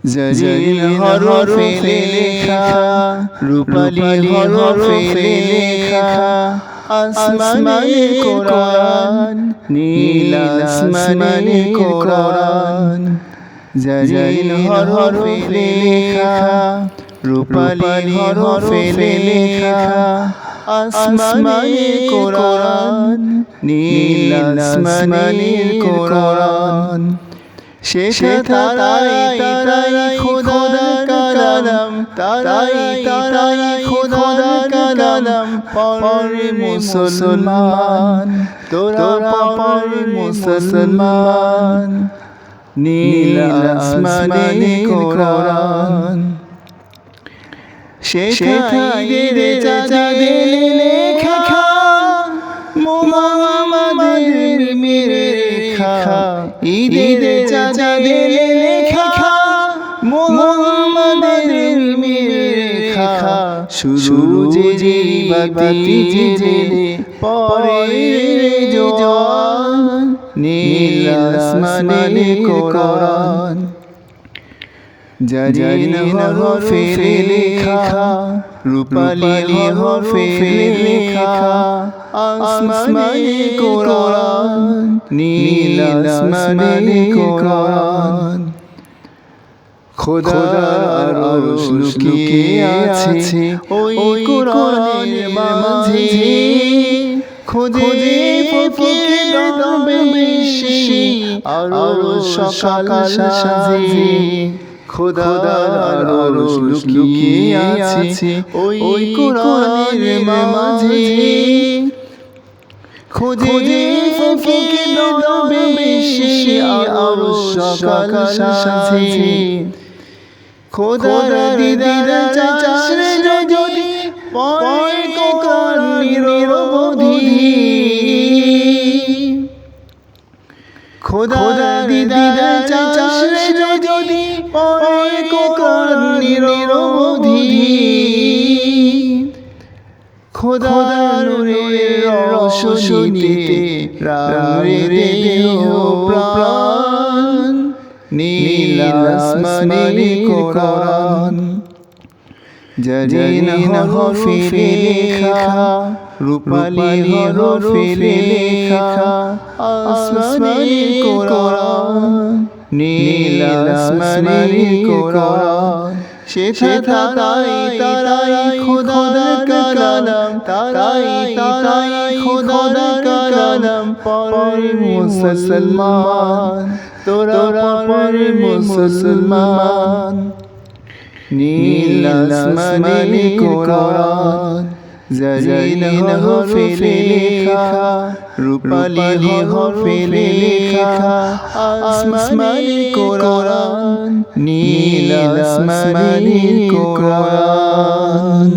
জরির হরফে লেখা রূপালী হরফে লেখা আসমানে কোরআন নীল আসমানে কোরআন জরির হরফে লেখা রূপালী হরফে লেখা আসমানে কোরআন নীল আসমানে কোরআন শেখা তারাই খোদার কালাম তারাই খোদার কালাম পড়ে মুসলমান তোরা পড়ে মুসলমান নীল আসমানে কোরআন শেখাইদের চাচাদের লেখা মুহাম্মাদের রেখা ঈদের চাচাদের লেখা মুহাম্মাদের রেখা সূরজে বাতি জেলে পরে জোয়ান নীল আসমানে কোরআন জরির হরফে লেখা রূপালী হরফে লেখা আসমানে কোরআন নীল আসমানে কোরআন খোদার আরশ লুকিয়ে আছে ওই কোরআনের মাঝে খোঁজে ফকির দরবেশি আরশ সকাল সাজে খোদার আরশ লুকিয়ে আছে ওই কোরআনের মাঝে খোঁজে ফকির দরবেশি আরশ সকাল সাজে খোদার দিদার চাচরে যদি পড়ে কোরআন নিরবধি খোদার দিদার চাচরে যদি পড়ে কোরআন নিরবধি খোদার নূরের রোশনীতে রাঙে দেহ প্রাণ নীল আসমানে কোরআন জরির হরফে লেখা রূপালী হরফে লেখা আসমানে কোরআন নীল আসমানে কোরআন শেখা তারাই খোদার কালাম তারাই খোদার কালাম পড়ে মুসলমান তোরা পড়ে মুসলমান নীল আসমানে কোরআন জরির হরফে লেখা রূপালী হরফে লেখা আসমানে কোরআন নীল আসমানে কোরআন।